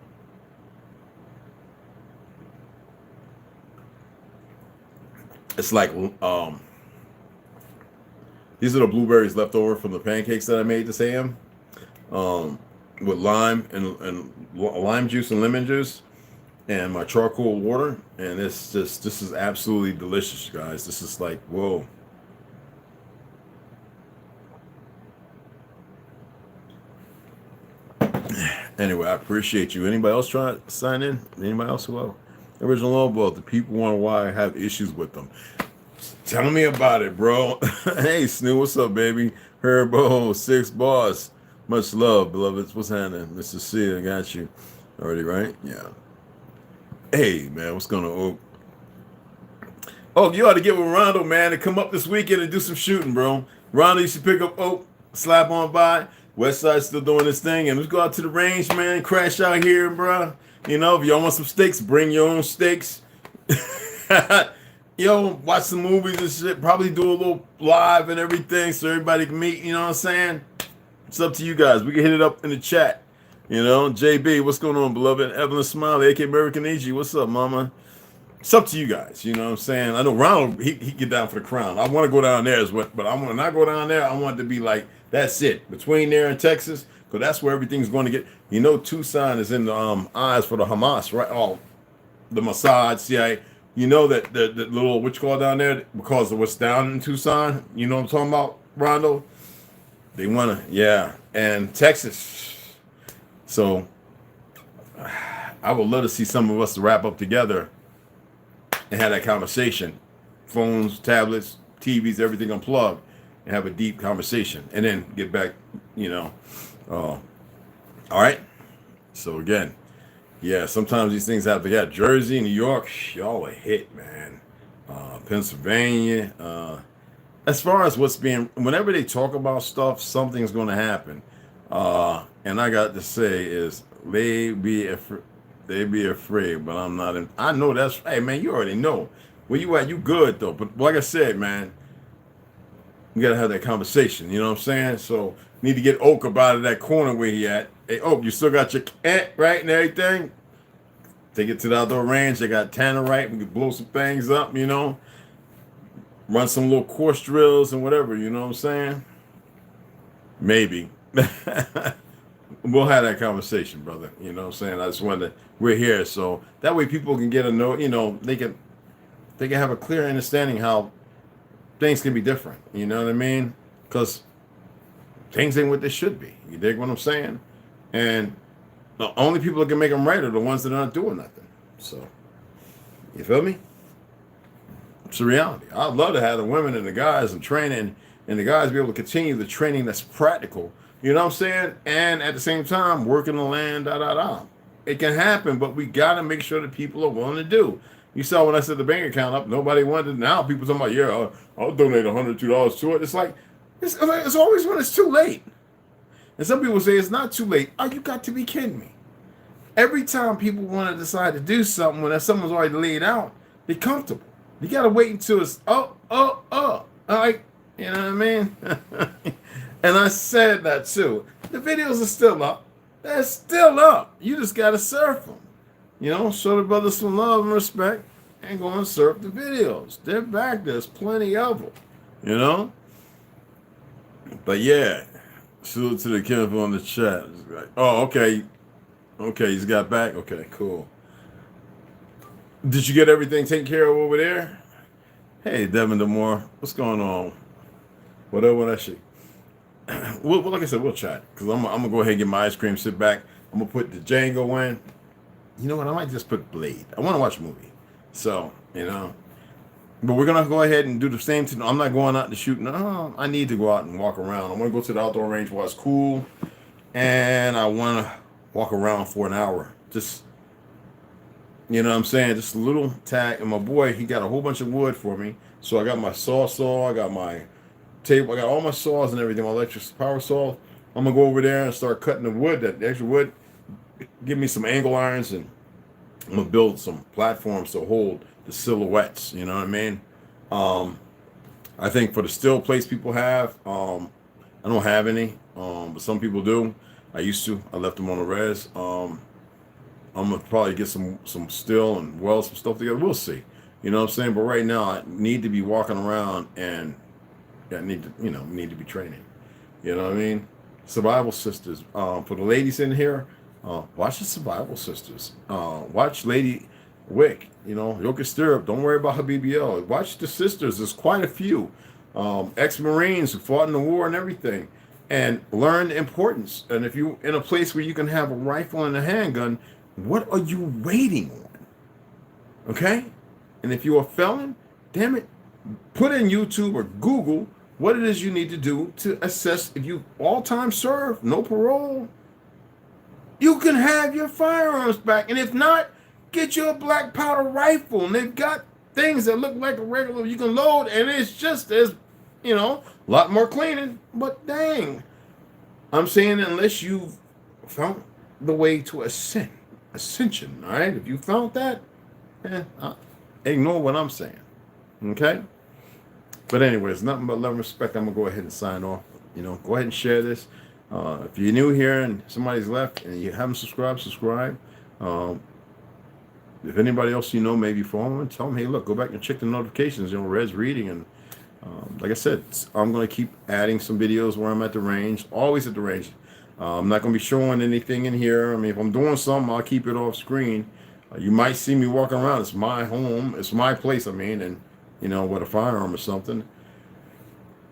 It's like these are the blueberries left over from the pancakes that I made this AM, with lime and lime juice and lemon juice and my charcoal water. And this is absolutely delicious, guys. This is like, whoa. Anyway, I appreciate you. Anybody else trying to sign in? Anybody else? Hello. Original Love Boat. The people wonder why I have issues with them. Tell me about it, bro. Hey, Snoo, what's up, baby? Herbo, 6 Boss. Much love, beloveds. What's happening? Mr. C, I got you. Already, right? Yeah. Hey, man, what's going on? Oh, you ought to get with Rondo, man, to come up this weekend and do some shooting, bro. Rondo, you should pick up Oak, slap on by. Westside's still doing this thing, and let's go out to the range, man. Crash out here, bro. You know, if y'all want some steaks, bring your own steaks. Yo, watch some movies and shit. Probably do a little live and everything so everybody can meet. You know what I'm saying? It's up to you guys. We can hit it up in the chat. You know, JB, what's going on, beloved? Evelyn Smiley, AK American AG, what's up, mama? It's up to you guys. You know what I'm saying? I know Ronald, he get down for the crown. I want to go down there as well, but I want to not go down there. I want it to be like, that's it. Between there and Texas, because that's where everything's going to get. You know, Tucson is in the eyes for the Hamas, right? Oh, the Mossad, CIA. You know that the little, what you call down there, because of what's down in Tucson, you know what I'm talking about, Rondo? They want to, yeah. And Texas. So I would love to see some of us wrap up together and have that conversation. Phones, tablets, TVs, everything unplugged, and have a deep conversation, and then get back, you know. All right. So again, yeah, sometimes these things happen. Yeah, Jersey, New York, y'all a hit, man. Pennsylvania. As far as what's being, whenever they talk about stuff, something's going to happen. And I got to say is they be afraid, but I'm not. I know that's. Hey, man, you already know where you at. You good though, but like I said, man, you gotta have that conversation. You know what I'm saying? So need to get Oak up out of that corner where he at. Hey, Oak, you still got your cat right and everything. Take it to the outdoor range. They got tannerite. We can blow some things up. You know, run some little course drills and whatever. You know what I'm saying? Maybe. We'll have that conversation, brother. You know what I'm saying? I just wanted to, we're here. So that way people can get a know, you know, they can have a clear understanding how things can be different. You know what I mean? Because things ain't what they should be. You dig what I'm saying? And the only people that can make them right are the ones that aren't doing nothing. So, you feel me? It's a reality. I'd love to have the women and the guys and training, and the guys be able to continue the training that's practical. You know what I'm saying? And at the same time, working the land, It can happen, but we got to make sure that people are willing to do. You saw when I set the bank account up, nobody wanted. Now people talking about, yeah, I'll donate $102 to it. It's like, it's always when it's too late. And some people say it's not too late. Oh, you got to be kidding me. Every time people want to decide to do something, when someone's already laid out, they're comfortable. You got to wait until it's, like, you know what I mean? And I said that too. The videos are still up. They're still up. You just got to surf them. You know, show the brothers some love and respect and go and surf the videos. They're back. There's plenty of them. You know? But yeah, salute to the kid on the chat. Like, oh, okay. Okay, he's got back. Okay, cool. Did you get everything taken care of over there? Hey, Devin Demore, what's going on? Whatever that shit. Well, like I said, we'll chat. Because I'm going to go ahead and get my ice cream, sit back. I'm going to put the Django in. You know what? I might just put Blade. I want to watch a movie. So, you know. But we're going to go ahead and do the same thing. I'm not going out to shoot. No, I need to go out and walk around. I want to go to the outdoor range while it's cool. And I want to walk around for an hour. Just, you know what I'm saying? Just a little tag. And my boy, he got a whole bunch of wood for me. So I got my saw. I got my table. I got all my saws and everything. My electric power saw. I'm going to go over there and start cutting the wood, that extra wood. Give me some angle irons, and I'm going to build some platforms to hold the silhouettes. You know what I mean? I think for the still plates people have, I don't have any, but some people do. I used to. I left them on the res. I'm going to probably get some still and weld some stuff together. We'll see. You know what I'm saying? But right now, I need to be walking around, and I need to be training. You know what I mean? Survival Sisters. For the ladies in here, watch the Survival Sisters. Watch Lady Wick. You know, Yoka Stirrup. Don't worry about her BBL. Watch the sisters. There's quite a few ex-Marines who fought in the war and everything, and learn the importance. And if you're in a place where you can have a rifle and a handgun, what are you waiting on? Okay? And if you're a felon, damn it, put in YouTube or Google what it is you need to do to assess if you all-time serve, no parole. You can have your firearms back. And if not, get you a black powder rifle. And they've got things that look like a regular you can load, and it's just as, a lot more cleaning. But dang, I'm saying unless you've found the way to ascension, all right? If you found that, ignore what I'm saying, okay? But anyways, nothing but love and respect. I'm going to go ahead and sign off. Go ahead and share this. If you're new here and somebody's left and you haven't subscribed, subscribe. If anybody else may be following, tell them, hey, look, go back and check the notifications. Red's reading. And like I said, I'm going to keep adding some videos where I'm at the range, always at the range. I'm not going to be showing anything in here. I mean, if I'm doing something, I'll keep it off screen. You might see me walking around. It's my home. It's my place, and with a firearm or something.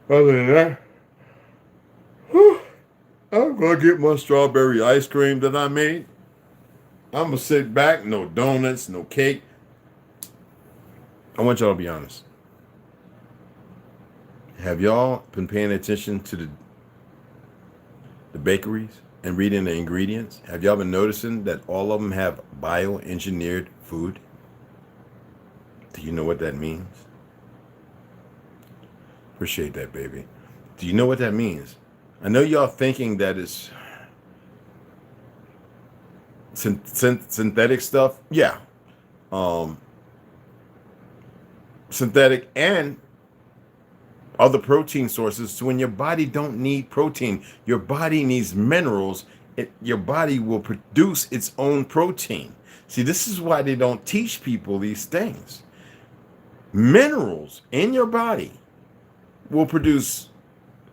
Other than that, I'm going to get my strawberry ice cream that I made. I'm going to sit back, no donuts, no cake. I want y'all to be honest. Have y'all been paying attention to the bakeries and reading the ingredients? Have y'all been noticing that all of them have bioengineered food? Do you know what that means? Appreciate that, baby. Do you know what that means? I know y'all thinking that it's synthetic stuff. Yeah. Synthetic and other protein sources. So when your body don't need protein, your body needs minerals. Your body will produce its own protein. See, this is why they don't teach people these things. Minerals in your body will produce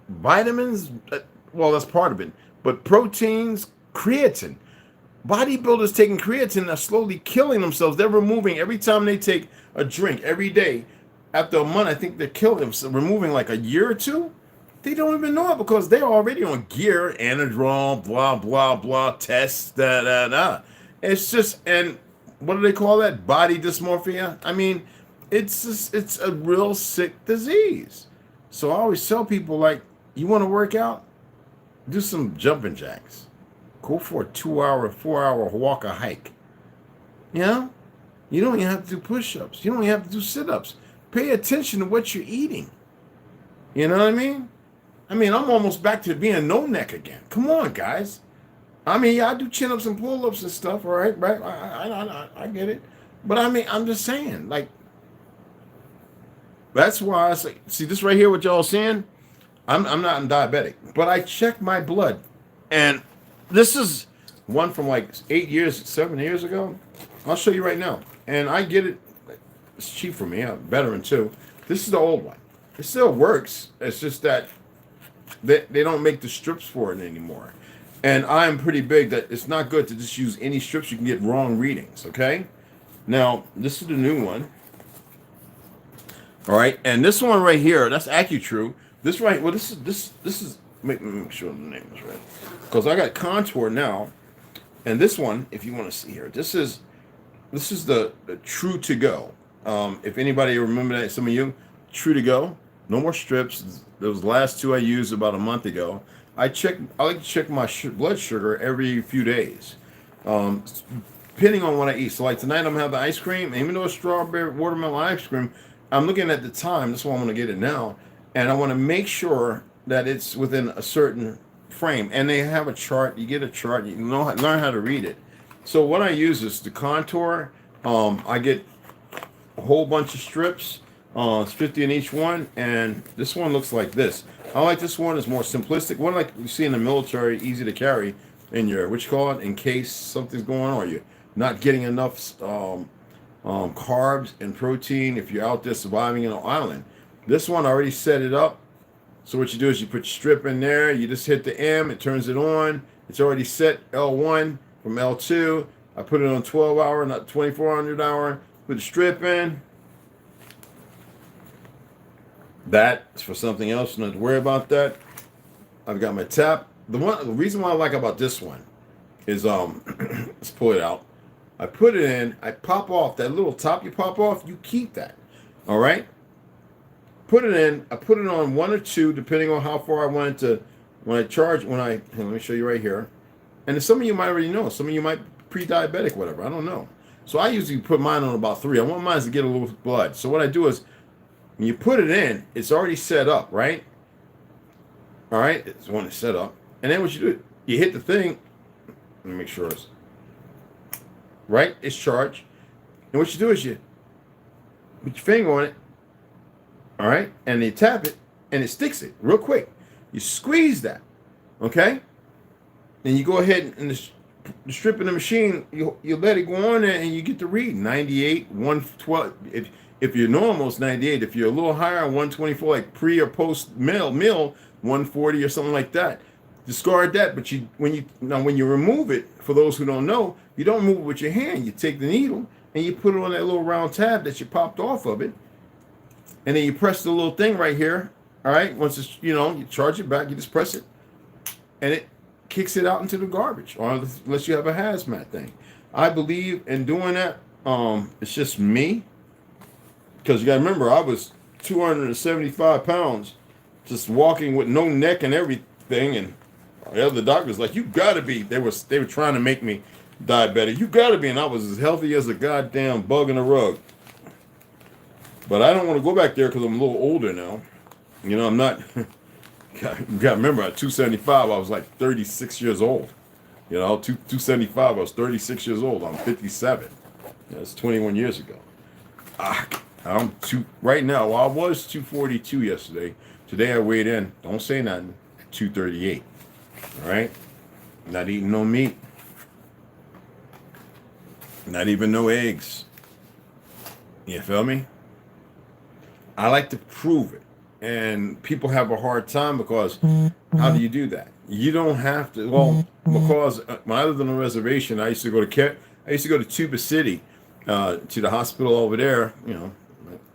vitamins. Well, that's part of it. But proteins, creatine. Bodybuilders taking creatine are slowly killing themselves. They're removing every time they take a drink every day. After a month, I think they're killing themselves, removing like a year or two. They don't even know it because they're already on gear, anadrol, blah, blah, blah, tests, da, da, da. It's just, and what do they call that? Body dysmorphia? I mean, it's a real sick disease. So I always tell people, like, you want to work out? Do some jumping jacks. Go for a 2-hour, 4-hour walk or hike. You know? You don't even have to do push-ups. You don't even have to do sit-ups. Pay attention to what you're eating. You know what I mean? I'm almost back to being no neck again. Come on, guys. Yeah, I do chin-ups and pull-ups and stuff, all right? Right? I get it. But I'm just saying, like, that's why I say, see this right here, what y'all saying? I'm not diabetic, but I check my blood. And this is one from like 7 years ago. I'll show you right now. And I get it. It's cheap for me. I'm a veteran too. This is the old one. It still works. It's just that they don't make the strips for it anymore. And I'm pretty big that it's not good to just use any strips. You can get wrong readings, okay? Now, this is the new one. All right, and this one right here, that's AccuTrue. This right, well, this is. Make sure the name is right, because I got Contour now, and this one, if you want to see here, this is the True to Go. If anybody remember that, some of you, True to Go, no more strips. Those last two I used about a month ago. I like to check my blood sugar every few days, depending on what I eat. So like tonight, I'm gonna have the ice cream, and even though it's strawberry watermelon ice cream, I'm looking at the time. That's why I'm gonna get it now, and I want to make sure that it's within a certain frame. And they have a chart. You get a chart. You learn how to read it. So what I use is the Contour. I get a whole bunch of strips. It's 50 in each one, and this one looks like this. I like this one. It's more simplistic. One like you see in the military, easy to carry in your, what you call it, in case something's going on, or you're not getting enough carbs and protein if you're out there surviving in an island. This one I already set it up. So what you do is you put your strip in there. You just hit the M. It turns it on. It's already set L1 from L2. I put it on 12-hour, not 2400-hour. Put the strip in. That's for something else. Not to worry about that. I've got my tap. The reason why I like about this one is let's pull it out. I put it in. I pop off that little top. You pop off. You keep that. All right. Put it in. I put it on 1 or 2, depending on how far I wanted to. When I charge, let me show you right here. And some of you might already know. Some of you might be pre-diabetic, whatever. I don't know. So I usually put mine on about 3. I want mine to get a little blood. So what I do is, when you put it in, it's already set up, right? All right, it's one that's set up. And then what you do, you hit the thing. Let me make sure it's right. It's charged. And what you do is you put your finger on it. All right, and you tap it, and it sticks it real quick. You squeeze that, okay? Then you go ahead and the strip in the machine, you let it go on there, and you get the read 98, 112. If you're normal, it's 98. If you're a little higher, 124, like pre or post meal, 140 or something like that. Discard that, but when you remove it, for those who don't know, you don't move it with your hand. You take the needle and you put it on that little round tab that you popped off of it, and then you press the little thing right here. All right, once it's you charge it back, you just press it, and it kicks it out into the garbage, or unless you have a hazmat thing. I believe in doing that. It's just me. Because you got to remember, I was 275 pounds, just walking with no neck and everything, and the other doctors like, you got to be. They were trying to make me diabetic. You got to be, and I was as healthy as a goddamn bug in a rug. But I don't want to go back there because I'm a little older now. You know, I'm not. You got to remember, at 275, I was like 36 years old. You know, 275, I was 36 years old. I'm 57. That's 21 years ago. I'm right now. Well, I was 242 yesterday. Today I weighed in. Don't say nothing. 238. All right. Not eating no meat. Not even no eggs. You feel me? I like to prove it, and people have a hard time because how do you do that? You don't have to. Well, because when I lived on a reservation, I used to go to Tuba City, to the hospital over there. You know,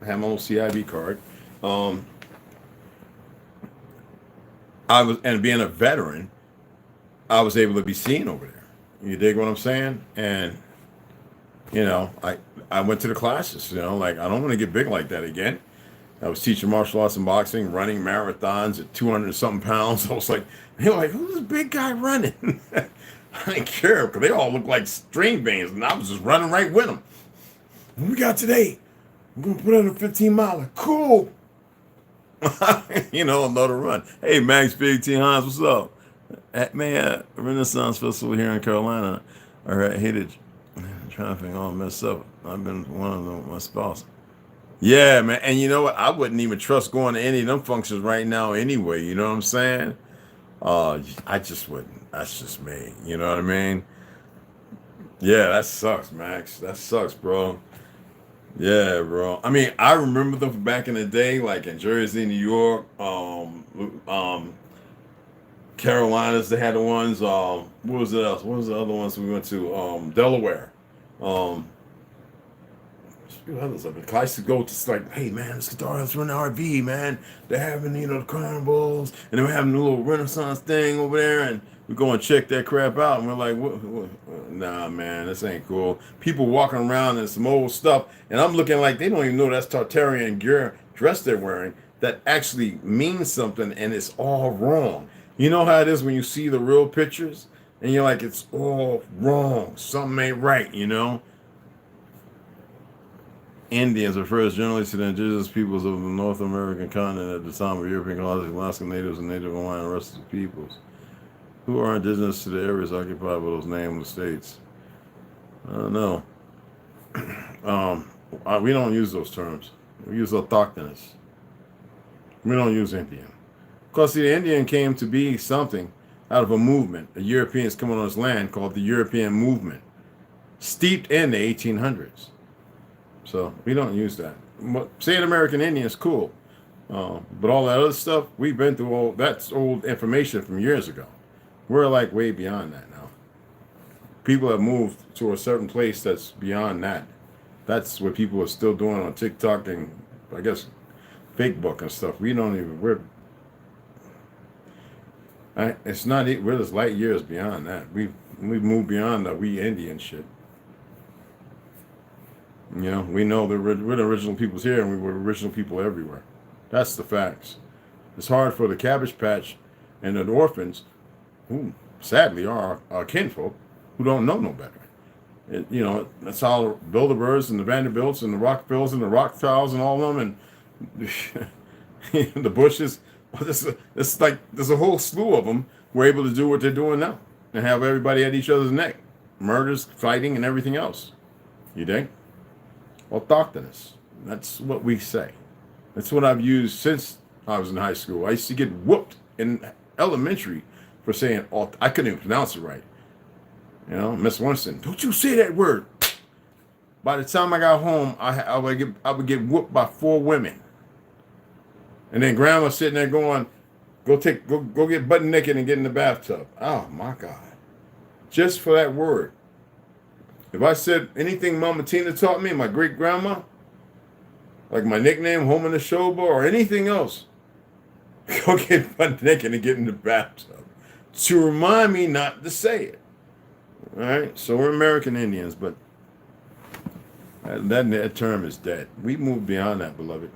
I have my old CIB card. And being a veteran, I was able to be seen over there. You dig what I'm saying? And you know, I went to the classes. You know, like I don't want to get big like that again. I was teaching martial arts and boxing, running marathons at 200 something pounds. I was like, they were like, who's this big guy running? I didn't care because they all looked like string bands, and I was just running right with them. What we got today? We're going to put in a 15-miler. Cool. You know, another run. Hey, Max Big T. Hines, what's up? Man, Renaissance Festival here in Carolina. All right, hated traffic all messed up. I've been one of them, my spouse. Yeah, man. And you know what? I wouldn't even trust going to any of them functions right now anyway. You know what I'm saying? I just wouldn't. That's just me. You know what I mean? Yeah, that sucks, Max. That sucks, bro. Yeah, bro. I mean, I remember them back in the day, like in Jersey, New York, Carolinas, they had the ones, what was it else? What was the other ones we went to? Delaware. Others of it. I used to go to like, hey man, let's run the RV, man. They're having, you know, the carnivals, and they're having a little Renaissance thing over there, and we go and check that crap out, and we're like, what? Nah, man, this ain't cool. People walking around in some old stuff, and I'm looking like they don't even know that's Tartarian gear dress they're wearing that actually means something, and it's all wrong. You know how it is when you see the real pictures, and you're like, it's all wrong. Something ain't right, you know? Indians refers generally to the indigenous peoples of the North American continent at the time of European colonization, Alaskan natives and Native Hawaiian and rest of the peoples who are indigenous to the areas occupied by those named states. I don't know. We don't use those terms. We use autochthonous. We don't use Indian. Because see, the Indian came to be something out of a movement, the Europeans coming on this land called the European movement, steeped in the 1800s. So we don't use that. Saying American Indian is cool. But all that other stuff, we've been through that's old information from years ago. We're like way beyond that now. People have moved to a certain place that's beyond that. That's what people are still doing on TikTok and I guess Facebook and stuff. We don't even, it's not, we're just light years beyond that. We've moved beyond the we Indian shit. You know, we know that we're the original peoples here, and we were original people everywhere. That's the facts. It's hard for the Cabbage Patch and the orphans, who sadly are our kinfolk, who don't know no better. You know, that's how the Bilderbergs and the Vanderbilts and the Rockefellers and the Rothschilds and all of them and the Bushes. It's like there's a whole slew of them were able to do what they're doing now and have everybody at each other's neck. Murders, fighting, and everything else. You think? Autochthonous. That's what we say. That's what I've used since I was in high school. I used to get whooped in elementary for saying, I couldn't even pronounce it right. You know, Miss Winston, don't you say that word. By the time I got home, I would get whooped by 4 women. And then grandma sitting there going, go get butt naked and get in the bathtub. Oh my God. Just for that word. If I said anything Mama Tina taught me, my great grandma, like my nickname, Home in the Shoba, or anything else, go get butt naked and get in the bathtub to remind me not to say it. All right, so we're American Indians, but That term is dead. We moved beyond that, beloved.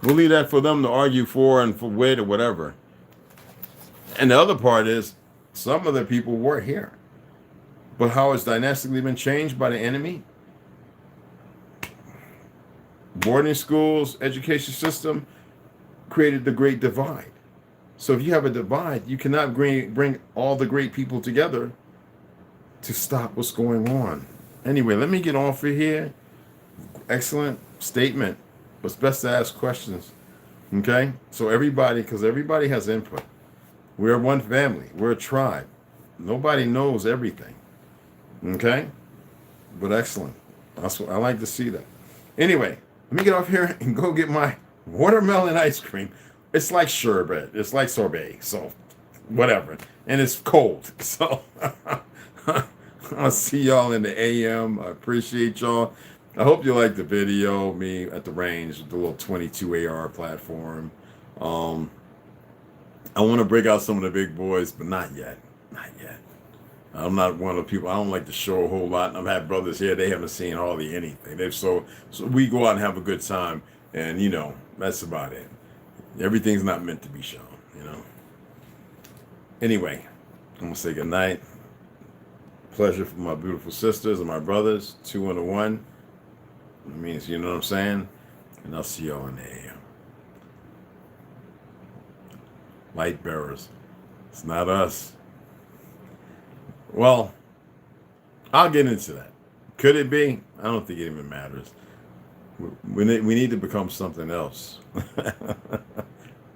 We'll leave that for them to argue for and for with or whatever. And the other part is, some of the people were here. But how it's dynastically been changed by the enemy? Boarding schools, education system created the Great Divide. So if you have a divide, you cannot bring all the great people together to stop what's going on. Anyway, let me get off of here. Excellent statement. It's best to ask questions. Okay? So everybody, because everybody has input. We're one family. We're a tribe. Nobody knows everything. Okay? But excellent. That's what I like to see that. Anyway, let me get off here and go get my watermelon ice cream. It's like sherbet. It's like sorbet. So, whatever. And it's cold. So, I'll see y'all in the AM. I appreciate y'all. I hope you like the video. Me at the range with the little 22 AR platform. I want to break out some of the big boys, but not yet. Not yet. I'm not one of the people. I don't like to show a whole lot. I've had brothers here. They haven't seen hardly anything. So we go out and have a good time. And, you know, that's about it. Everything's not meant to be shown, you know. Anyway, I'm going to say good night. Pleasure for my beautiful sisters and my brothers. 2 and a 1. It means, you know what I'm saying? And I'll see y'all in the AM. Light bearers. It's not us. Well, I'll get into that. Could it be? I don't think it even matters. We need to become something else.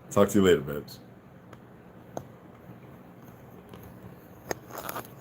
Talk to you later, babes.